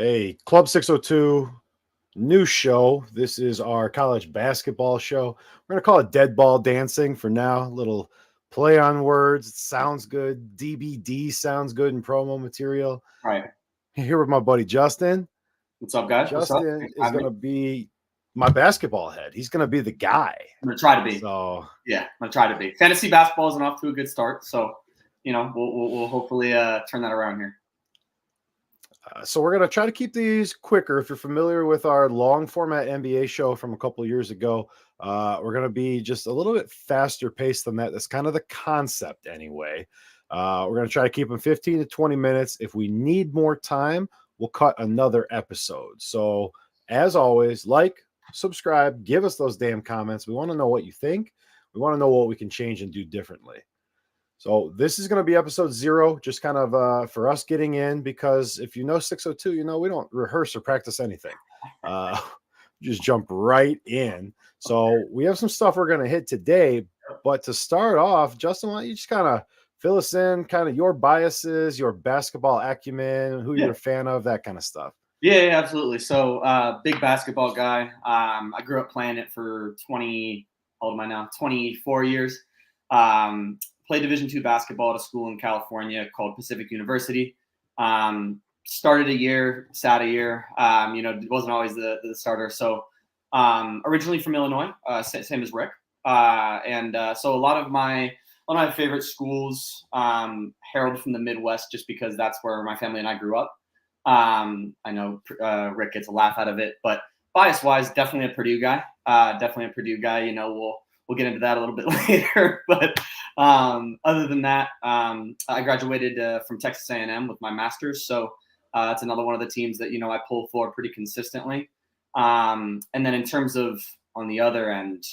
Hey, Club 602, new show. This is our college basketball show. We're going to call it Dead Ball Dancing for now. Little play on words. It sounds good. DBD sounds good in promo material. All right. Here with my buddy Justin. What's up, guys? Justin is going to be my basketball head. He's going to be the guy. I'm going to try to be. So, yeah, I'm going to try to be. Fantasy basketball isn't off to a good start. So, we'll hopefully turn that around here. So we're going to try to keep these quicker. If you're familiar with our long format NBA show from a couple of years ago, we're going to be just a little bit faster paced than that. That's kind of the concept anyway. We're going to try to keep them 15 to 20 minutes. If we need more time, we'll cut another episode. So as always, like, subscribe, give us those damn comments. We want to know what you think. We want to know what we can change and do differently. So this is going to be episode 0, just kind of for us getting in, because if you know 602, we don't rehearse or practice anything. Just jump right in. So we have some stuff we're going to hit today, but to start off, Justin, why don't you just kind of fill us in, kind of your biases, your basketball acumen, who you're a fan of, that kind of stuff. Yeah, absolutely. So big basketball guy. I grew up playing it for 24 years. Played Division II basketball at a school in California called Pacific University. Started a year, sat a year. Wasn't always the starter. So originally from Illinois, same as Rick. So a lot of my favorite schools herald from the Midwest, just because that's where my family and I grew up. I know Rick gets a laugh out of it, but bias-wise, definitely a Purdue guy. We'll get into that a little bit later. But other than that, I graduated from Texas A&M with my master's. So that's another one of the teams that, I pull for pretty consistently. And then in terms of on the other end,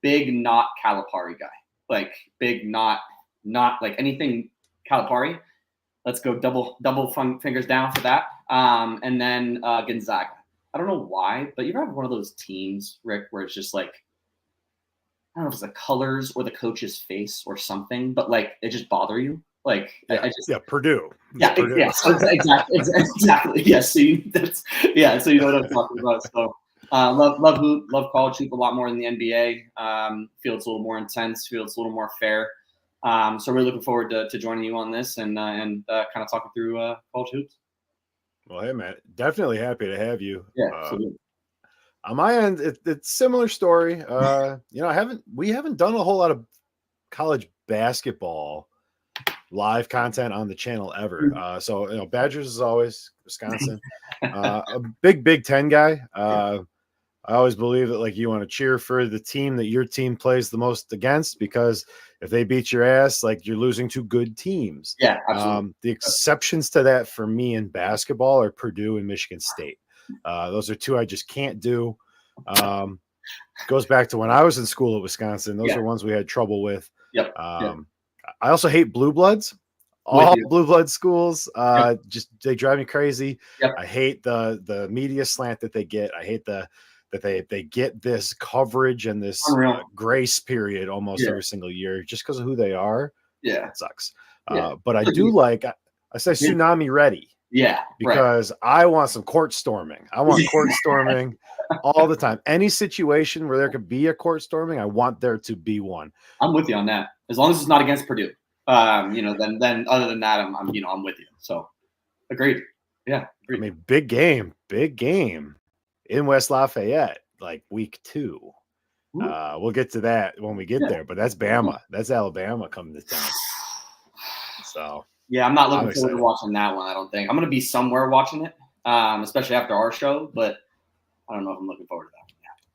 big not Calipari guy, like big not like anything Calipari. Let's go double fingers down for that. And then Gonzaga. I don't know why, but you ever have one of those teams, Rick, where it's just like, I don't know if it's the colors or the coach's face or something, but like it just bother you. Like Purdue. Purdue. Exactly. Yes. So you know what I'm talking about. So love hoop, love college hoop a lot more than the NBA. Feel it's a little more intense. Feel it's a little more fair. So really looking forward to joining you on this and kind of talking through college hoops. Well, hey man, definitely happy to have you. Yeah, absolutely. On my end, it's similar story. We haven't done a whole lot of college basketball live content on the channel ever. So Badgers is always Wisconsin. A big Big Ten guy. I always believe that you want to cheer for the team that your team plays the most against, because if they beat your ass, you're losing to good teams. Yeah, absolutely. The exceptions to that for me in basketball are Purdue and Michigan State. Those are two I just can't do. Goes back to when I was in school at Wisconsin. Those are ones we had trouble with. Yep. I also hate blue bloods. All blue blood schools, just they drive me crazy. Yep. I hate the media slant that they get. I hate that they get this coverage and this grace period almost every single year just because of who they are. Yeah, it sucks. But I do I say tsunami ready. Yeah, because I want some court storming. I want court storming all the time. Any situation where there could be a court storming, I want there to be one. I'm with you on that. As long as it's not against Purdue, then other than that, I'm with you. So agreed. Yeah, agreed. I mean, big game in West Lafayette, week 2. We'll get to that when we get there, but that's Bama. That's Alabama coming to town. So. Yeah, I'm not looking forward to watching that one, I don't think. I'm going to be somewhere watching it, especially after our show, but I don't know if I'm looking forward to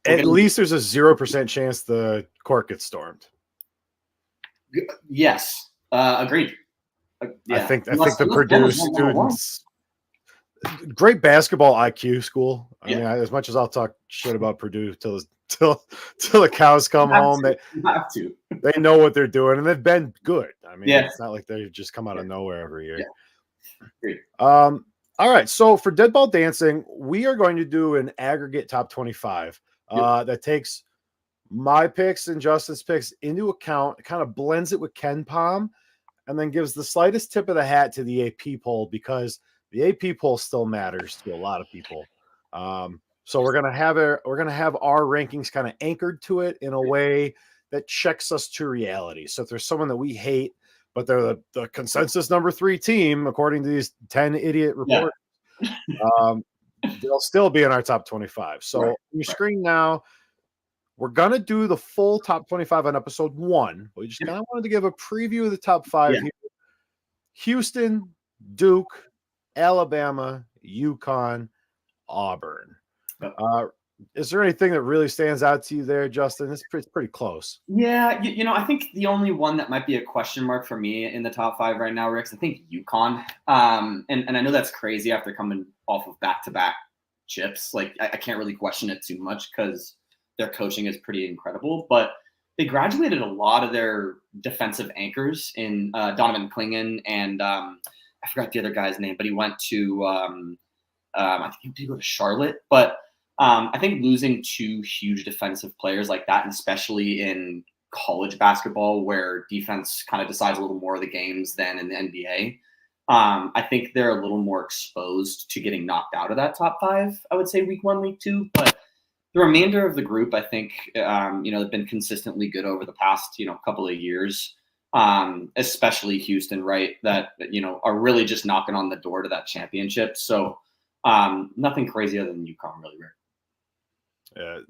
that. At least there's a 0% chance the court gets stormed. Yes, agreed. I think the Purdue students, great basketball IQ school. I mean, as much as I'll talk shit about Purdue till the cows come home, they know what they're doing, and they've been good. I mean, it's not like they just come out of nowhere every year. Yeah. All right. So for Dead Ball Dancing, we are going to do an aggregate top 25 that takes my picks and Justin's picks into account. It kind of blends it with Ken Palm, and then gives the slightest tip of the hat to the AP poll, because the AP poll still matters to a lot of people. So we're gonna have our rankings kind of anchored to it in a way that checks us to reality. So if there's someone that we hate, but they're the consensus number 3 team according to these 10 idiot Yeah. reports, they'll still be in our top 25. So Right. on your screen now, we're gonna do the full top 25 on episode 1. We just kind of wanted to give a preview of the top 5 Yeah. here. Houston, Duke, Alabama, UConn, Auburn. Yep. Is there anything that really stands out to you there, Justin? It's pretty close. Yeah, I think the only one that might be a question mark for me in the top 5 right now, Rick, I think UConn. And I know that's crazy after coming off of back-to-back chips. Like, I can't really question it too much because their coaching is pretty incredible. But they graduated a lot of their defensive anchors in Donovan Clingan and I forgot the other guy's name, but he went to I think he did go to Charlotte. But I think losing 2 huge defensive players like that, and especially in college basketball where defense kind of decides a little more of the games than in the NBA, I think they're a little more exposed to getting knocked out of that top 5, I would say week 1, week 2. But the remainder of the group, I think, have been consistently good over the past, couple of years, especially Houston, right, that, are really just knocking on the door to that championship. So nothing crazy other than UConn, really, Rick.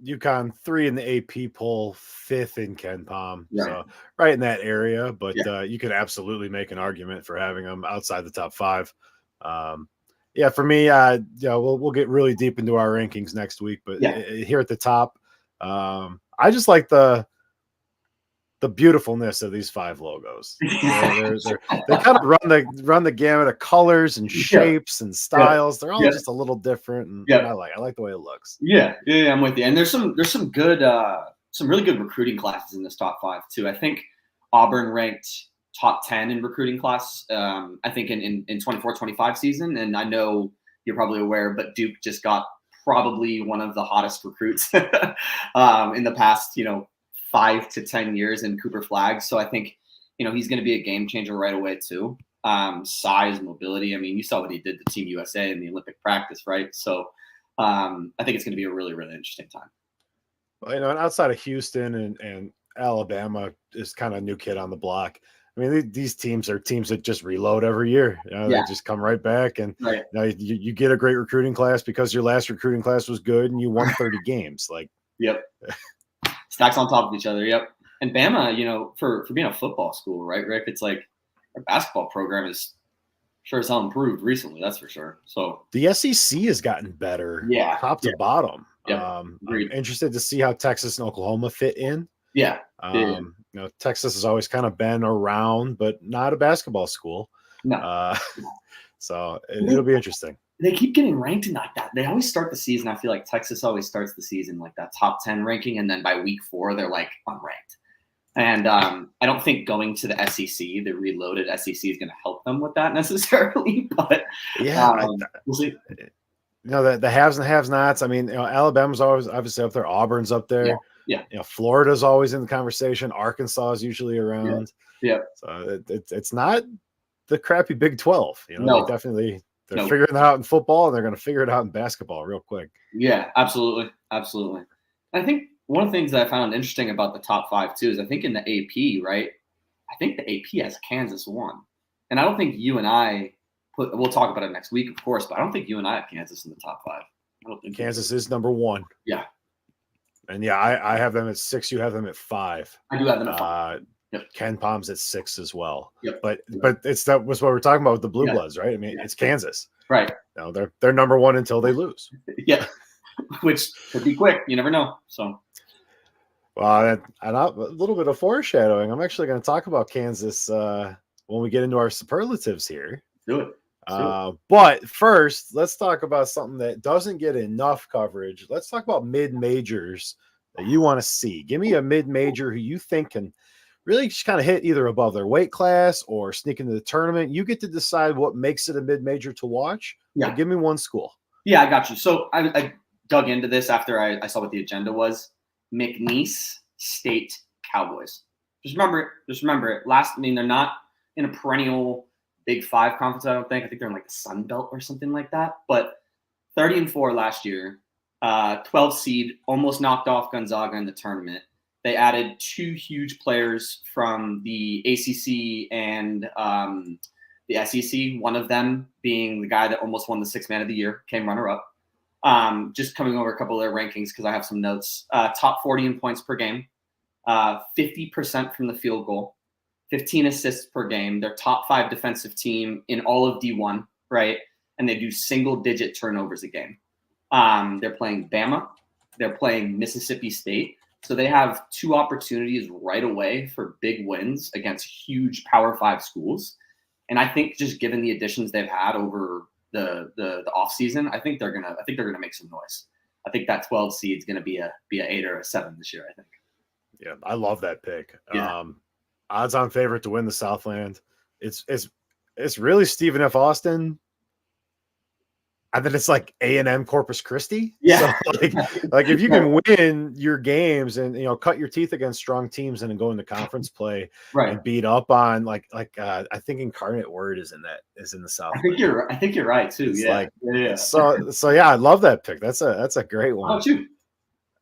UConn 3 in the AP poll, 5th in Ken Palm, Right. So right in that area. But you could absolutely make an argument for having them outside the top 5. For me, we'll get really deep into our rankings next week. But here at the top, I just like the beautifulness of these 5 logos. They kind of run the gamut of colors and shapes and styles. They're all just a little different, and I like the way it looks. Yeah, I'm with you. And there's some good some really good recruiting classes in this top 5 too. I think Auburn ranked top 10 in recruiting class. I think in 24-25 season, and I know you're probably aware, but Duke just got probably one of the hottest recruits in the past 5 to 10 years in Cooper Flagg. So I think, he's going to be a game changer right away too. Size, mobility. I mean, you saw what he did to Team USA in the Olympic practice, right? So I think it's going to be a really, really interesting time. Well, and outside of Houston and Alabama is kind of a new kid on the block. I mean, these teams are teams that just reload every year. They just come right back, and you get a great recruiting class because your last recruiting class was good and you won 30 games. Like, yep. Stacks on top of each other. Yep. And Bama, for being a football school, right, Rick? It's like our basketball program is sure as hell improved recently. That's for sure. So the SEC has gotten better, top to bottom. I'm interested to see how Texas and Oklahoma fit in. Texas has always kind of been around, but not a basketball school. No. So it'll be interesting. They keep getting ranked in like that. They always start the season. I feel like Texas always starts the season like that top 10 ranking, and then by week 4 they're like unranked. And I don't think going to the SEC, the reloaded SEC, is going to help them with that necessarily. But we'll see. The haves and have-nots. I mean, Alabama's always obviously up there. Auburn's up there. Yeah. Florida's always in the conversation. Arkansas is usually around. Yeah. So it's not the crappy Big 12. No. They're figuring it out in football, and they're going to figure it out in basketball real quick. Yeah, absolutely. Absolutely. I think one of the things that I found interesting about the top 5 too is I think in the AP, right? I think the AP has Kansas 1. And I don't think you and I we'll talk about it next week, of course, but I don't think you and I have Kansas in the top 5. I don't think Kansas is number 1. Yeah. And I have them at 6. You have them at 5. I do have them at 5. Ken Palm's at 6 as well. Yep. But that was what we're talking about with the Blue Bloods, right? I mean, it's Kansas. Right. They're number 1 until they lose. Yeah. Which could be quick. You never know. So. Well, and a little bit of foreshadowing. I'm actually going to talk about Kansas when we get into our superlatives here. Do it. But first, let's talk about something that doesn't get enough coverage. Let's talk about mid-majors that you want to see. Give me a mid-major who you think can really just kind of hit either above their weight class or sneak into the tournament. You get to decide what makes it a mid-major to watch. Yeah. So give me one school. Yeah, I got you. So I dug into this after I saw what the agenda was. McNeese State Cowboys. Just remember it. They're not in a perennial Big Five conference. I don't think. I think they're in like the Sun Belt or something like that. But 30-4 last year, 12 seed, almost knocked off Gonzaga in the tournament. They added 2 huge players from the ACC and the SEC. One of them being the guy that almost won the Sixth Man of the Year, came runner-up. Just coming over a couple of their rankings because I have some notes. Top 40 in points per game, 50% from the field goal, 15 assists per game. They're top 5 defensive team in all of D1, right? And they do single-digit turnovers a game. They're playing Bama. They're playing Mississippi State. So they have 2 opportunities right away for big wins against huge Power 5 schools. And I think just given the additions they've had over the offseason, I think they're gonna make some noise. I think that 12 seed is gonna be a 8 or a 7 this year, I think. Yeah, I love that pick. Yeah. Odds-on favorite to win the Southland. It's really Stephen F. Austin. And then it's like A&M Corpus Christi. Yeah. So like if you can win your games and cut your teeth against strong teams and then go into conference play and beat up on like I think Incarnate Word is in the South. I think you're right too. Yeah. So yeah, I love that pick. That's a great one. How about you?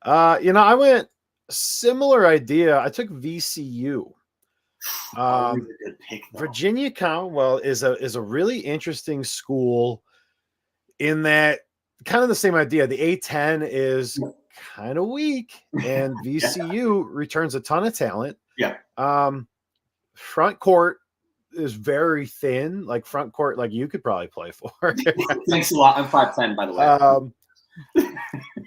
I went similar idea. I took VCU. A good pick, Virginia Commonwealth is a really interesting school in that kind of the same idea. The A10 is kind of weak, and VCU returns a ton of talent. Yeah. Front court is very thin, like front court, like you could probably play for. Thanks a lot. I'm 5'10", by the way.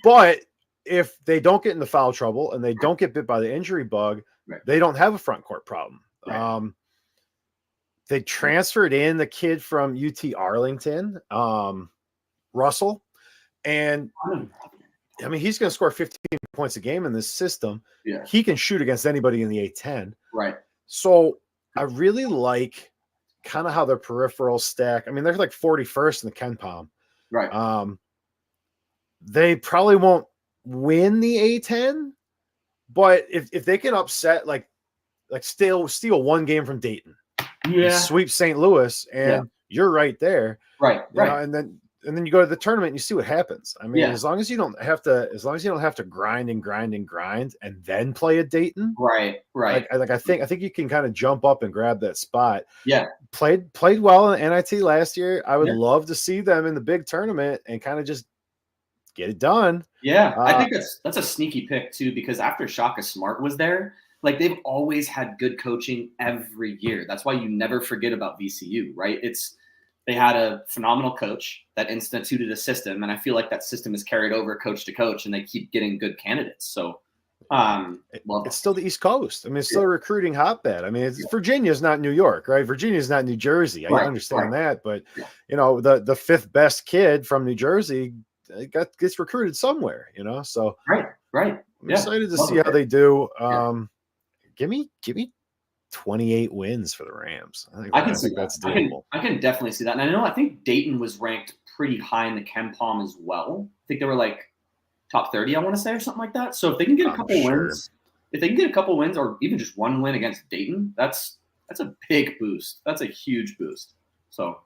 But if they don't get into foul trouble and they don't get bit by the injury bug, they don't have a front court problem. They transferred in the kid from UT Arlington, Russell, and I mean he's going to score 15 points a game in this system. Yeah, he can shoot against anybody in the A10. Right. So I really like kind of how their peripheral stack. I mean, they're like 41st in the Ken Palm. Right. They probably won't win the A10, but if they can upset like steal 1 game from Dayton, sweep St. Louis, and you're right there. Right. And then you go to the tournament and you see what happens. I mean, as long as you don't have to grind and then play at Dayton. Right. I think you can kind of jump up and grab that spot. Yeah. Played well in the NIT last year. I would love to see them in the big tournament and kind of just get it done. Yeah. I think that's a sneaky pick too, because after Shaka Smart was there, like they've always had good coaching every year. That's why you never forget about VCU, right? They had a phenomenal coach that instituted a system, and I feel like that system is carried over coach to coach, and they keep getting good candidates. So, it's still the East Coast. I mean, it's still a recruiting hotbed. I mean, Virginia's not New York, right? Virginia's not New Jersey. I understand that, but the 5th best kid from New Jersey gets recruited somewhere. So right. I'm excited to see how they do. Give me 28 wins for the Rams. I think that's doable. I can definitely see that. And I think Dayton was ranked pretty high in the Ken Palm as well. I think they were like top 30, I want to say, or something like that. So if they can get a couple wins, or even just 1 win against Dayton, that's a big boost. That's a huge boost. So,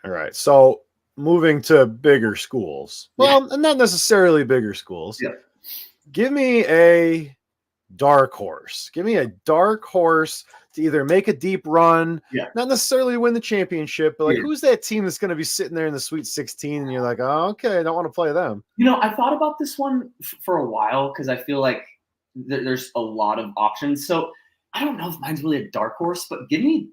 all right. So moving to bigger schools. Well, not necessarily bigger schools. Yeah. Give me a dark horse. Give me a dark horse to either make a deep run, not necessarily win the championship, but who's that team that's going to be sitting there in the Sweet 16 and you're like, oh, okay, I don't want to play them. I thought about this one for a while because I feel like there's a lot of options. So I don't know if mine's really a dark horse, but give me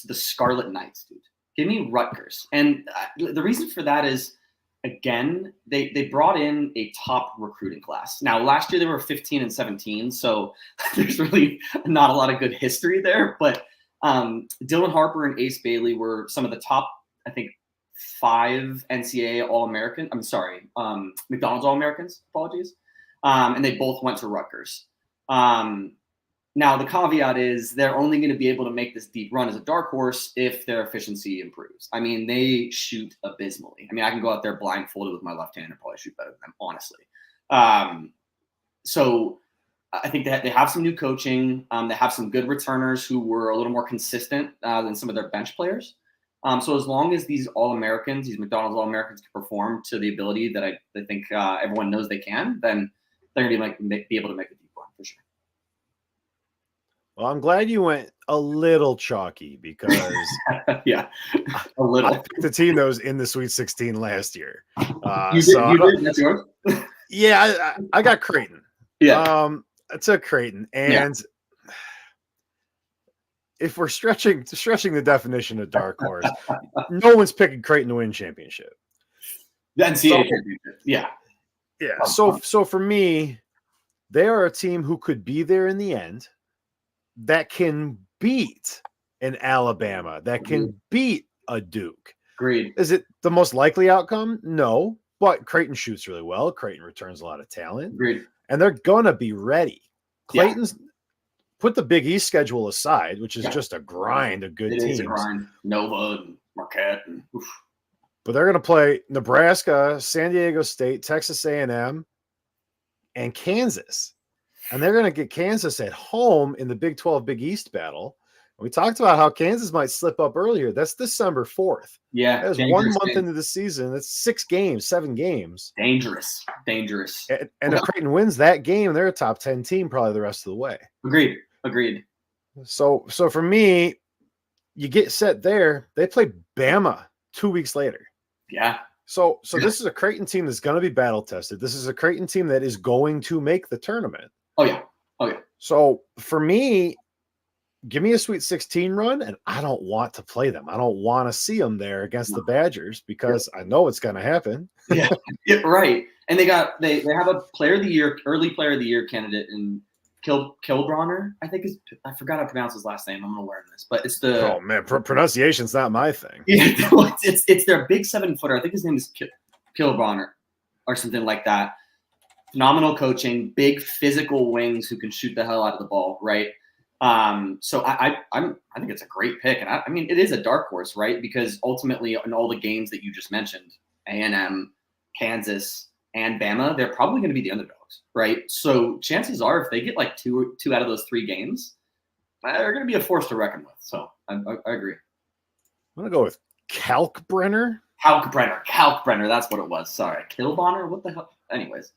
the Scarlet Knights, dude. Give me Rutgers. And the reason for that is, again, they brought in a top recruiting class. Now, last year they were 15 and 17, so there's really not a lot of good history there. But Dylan Harper and Ace Bailey were some of the top, I think, 5 NCAA All-American. I'm sorry, McDonald's All-Americans. Apologies. And they both went to Rutgers. Now, the caveat is they're only going to be able to make this deep run as a dark horse if their efficiency improves. I mean, they shoot abysmally. I mean, I can go out there blindfolded with my left hand and probably shoot better than them, honestly. So I think that they have some new coaching. They have some good returners who were a little more consistent than some of their bench players. So as long as these All-Americans, these McDonald's All-Americans, can perform to the ability that I think everyone knows they can, then they're going to be able to make a deep run for sure. Well, I'm glad you went a little chalky because yeah, a little. I picked the team that was in the Sweet 16 last year. You did? That's yours? Yeah, I got Creighton. Yeah. I took Creighton, and if we're stretching the definition of dark horse, no one's picking Creighton to win championship. The NCAA championship. Yeah. Yeah. So for me, they are a team who could be there in the end, that can beat an Alabama, that can beat a Duke. Agreed. Is it the most likely outcome? No, but Creighton shoots really well. Creighton returns a lot of talent. Agreed. And they're going to be ready. Clayton's put the Big East schedule aside, which is just a grind of good teams. It is a grind. Nova and Marquette. But they're going to play Nebraska, San Diego State, Texas A&M, and Kansas. And they're going to get Kansas at home in the Big 12 Big East battle. We talked about how Kansas might slip up earlier. That's December 4th. Yeah. That's 1 month into the season. That's 7 games. Dangerous. And if Creighton wins that game, they're a top 10 team probably the rest of the way. Agreed. So for me, you get set there. They play Bama 2 weeks later. Yeah. So this is a Creighton team that's going to be battle tested. This is a Creighton team that is going to make the tournament. Oh yeah. So for me, give me a Sweet 16 run, and I don't want to play them. I don't want to see them there against the Badgers because I know it's going to happen. yeah, right. And they have a player of the year, early player of the year candidate in Kilbronner, I think I forgot how to pronounce his last name. I'm gonna learn this, but it's the pronunciation's not my thing. Yeah, it's their big 7-footer. I think his name is Kilbronner or something like that. Phenomenal coaching, big physical wings who can shoot the hell out of the ball, right? So I think it's a great pick, and I mean it is a dark horse, right? Because ultimately, in all the games that you just mentioned, A&M, Kansas, and Bama, they're probably going to be the underdogs, right? So chances are, if they get like two out of those 3 games, they're going to be a force to reckon with. So I agree. I'm going to go with Kalkbrenner. Kalkbrenner, that's what it was. Sorry, Kilbonner. What the hell? Anyways,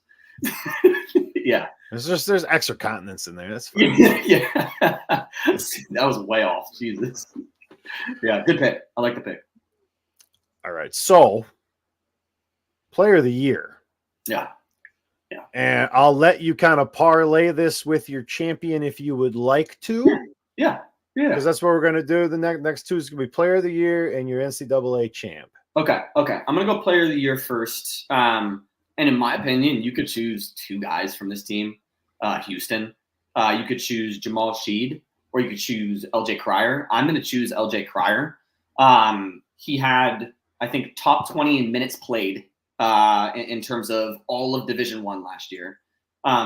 yeah. There's extra continents in there. That's fine. Yeah, that was way off. Jesus. Yeah, good pick. I like the pick. All right, so player of the year. Yeah. And I'll let you kind of parlay this with your champion if you would like to. Yeah. Because that's what we're going to do. The next 2 is going to be player of the year and your NCAA champ. Okay. I'm going to go player of the year first. And in my opinion, you could choose 2 guys from this team. Houston. You could choose Jamal Sheed, or you could choose LJ Cryer. I'm going to choose LJ Cryer. He had, I think, top 20 in minutes played in terms of all of Division I last year.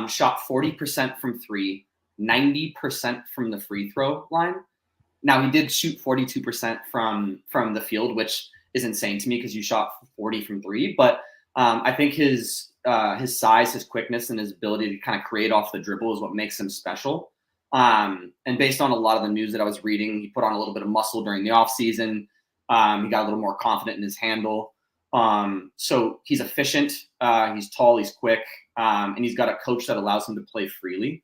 Shot 40% from 3, 90% from the free throw line. Now, he did shoot 42% from the field, which is insane to me because you shot 40 from 3. But I think his size, his quickness, and his ability to kind of create off the dribble is what makes him special. And based on a lot of the news that I was reading, he put on a little bit of muscle during the offseason. He got a little more confident in his handle. So he's efficient. He's tall. He's quick. And he's got a coach that allows him to play freely.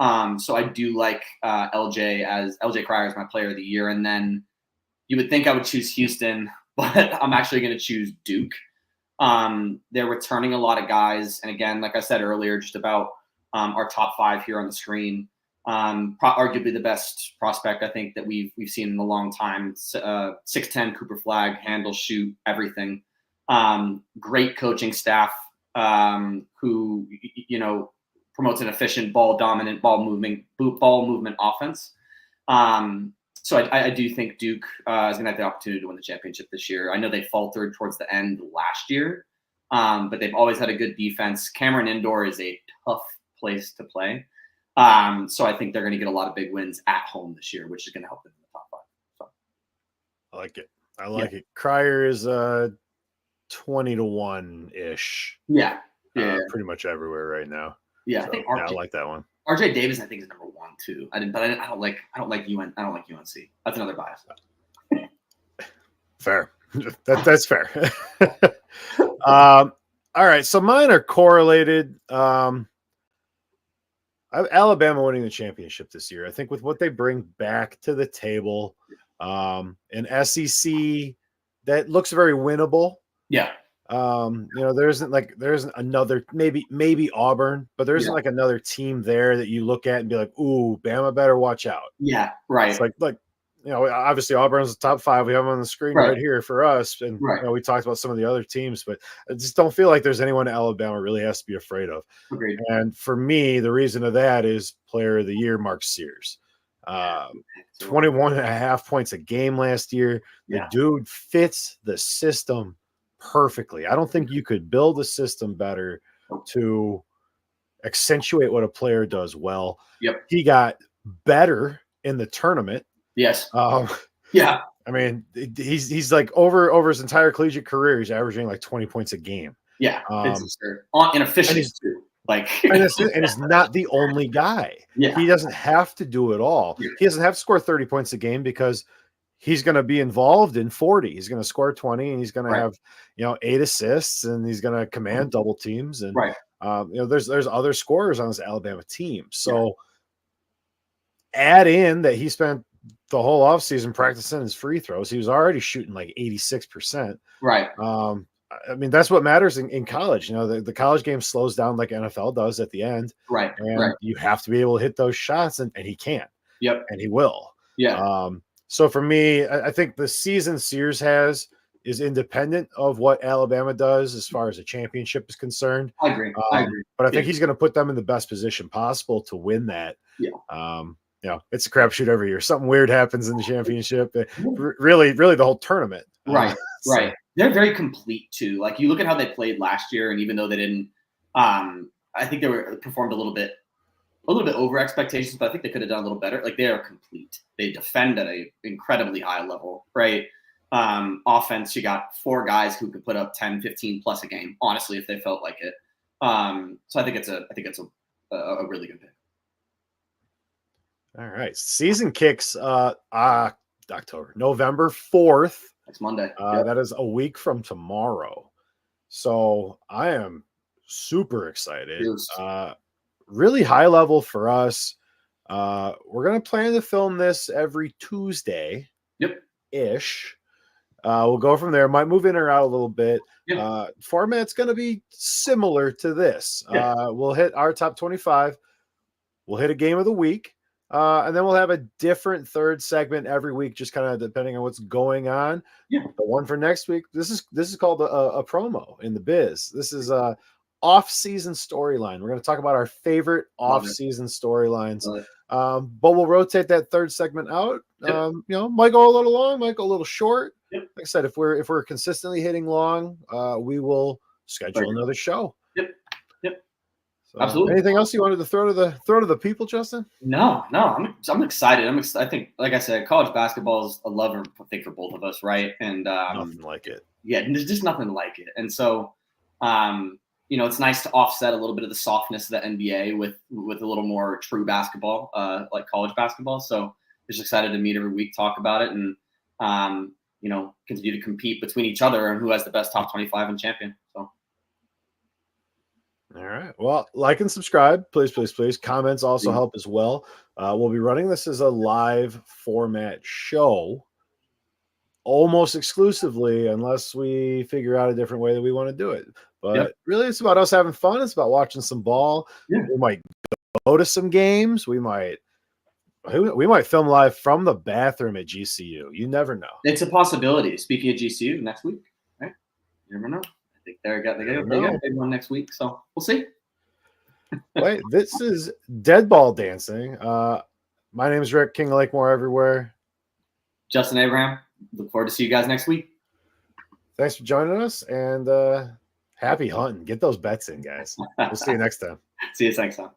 So I do like LJ Cryer as my player of the year. And then you would think I would choose Houston, but I'm actually going to choose Duke. They're returning a lot of guys. And again, like I said earlier, just about our top 5 here on the screen. Arguably the best prospect I think that we've seen in a long time. 6'10", Cooper Flag, handle, shoot, everything. Great coaching staff who promotes an efficient, ball dominant, ball movement offense. So I do think Duke is going to have the opportunity to win the championship this year. I know they faltered towards the end last year, but they've always had a good defense. Cameron Indoor is a tough place to play. So I think they're going to get a lot of big wins at home this year, which is going to help them in the top 5. So I like it. it. Cryer is 20 to 1 ish. Yeah. Pretty much everywhere right now. Yeah, I So think yeah, I like that one. RJ Davis, I think, is number 1 too. I don't like UNC. That's another bias. Fair. That's fair. All right, so mine are correlated. Alabama winning the championship this year. I think with what they bring back to the table, an SEC that looks very winnable. Yeah. There isn't another maybe Auburn, but there isn't like another team there that you look at and be like, ooh, Bama better watch out. Yeah, right. It's like obviously Auburn's the top 5. We have them on the screen right here for us, and we talked about some of the other teams, but I just don't feel like there's anyone Alabama really has to be afraid of. Agreed. And for me, the reason of that is Player of the Year, Mark Sears. 21.5 points a game last year. The dude fits the system perfectly. I don't think you could build a system better to accentuate what a player does well. Yep. He got better in the tournament. Yes. Yeah. I mean, he's like over his entire collegiate career, he's averaging like 20 points a game. Yeah. In efficiency too. And he's not the only guy. Yeah. He doesn't have to do it all. Yeah. He doesn't have to score 30 points a game because he's going to be involved in 40. He's going to score 20 and he's going to have, 8 assists and he's going to command double teams. And, there's other scorers on this Alabama team. So add in that he spent the whole offseason practicing his free throws. He was already shooting like 86%. Right. I mean, that's what matters in college. The college game slows down like NFL does at the end. Right. And you have to be able to hit those shots, and he can. Yep. And he will. Yeah. So for me, I think the season Sears has is independent of what Alabama does as far as a championship is concerned. I agree. But I think he's going to put them in the best position possible to win that. Yeah. It's a crapshoot every year. Something weird happens in the championship. Really the whole tournament. Right. Right. They're very complete too. Like you look at how they played last year, and even though they didn't, I think they performed a little bit over expectations, but I think they could have done a little better. Like they are complete. They defend at an incredibly high level, right? Offense, you got 4 guys who could put up 10, 15 plus a game, honestly, if they felt like it. So I think it's a really good pick. All right. Season kicks November 4th. Next Monday. That is a week from tomorrow. So I am super excited. Really high level for us. We're going to plan to film this every Tuesday. Yep. Ish. We'll go from there. Might move in or out a little bit. Yep. Format's going to be similar to this. We'll hit our top 25. We'll hit a game of the week. And then we'll have a different third segment every week, just kind of depending on what's going on. Yeah. The one for next week, this is called a promo in the biz. This is a off-season storyline. We're going to talk about our favorite off-season storylines. But we'll rotate that third segment out. Yep. Might go a little long, might go a little short. Yep. Like I said, if we're consistently hitting long, we will schedule another show. Yep. So, absolutely. Anything else you wanted to throw to the people, Justin? No. I'm excited. I think, like I said, college basketball is a love, I think, for both of us, right? And nothing like it. Yeah, there's just nothing like it. And so, it's nice to offset a little bit of the softness of the NBA with a little more true basketball, like college basketball. So, just excited to meet every week, talk about it, and continue to compete between each other and who has the best top 25 and champion. So. All right. Well, like and subscribe, please, please, please. Comments also help as well. We'll be running this as a live format show almost exclusively, unless we figure out a different way that we want to do it. But really, it's about us having fun. It's about watching some ball. Yeah. We might go to some games. We might film live from the bathroom at GCU. You never know. It's a possibility. Speaking of GCU, next week, right? You never know. I think they got a big one next week, so we'll see. Wait, this is Dead Ball Dancing. My name is Rick, King of Lakemore everywhere. Justin Abraham. Look forward to see you guys next week. Thanks for joining us, and happy hunting. Get those bets in, guys. We'll see you next time. See you next time.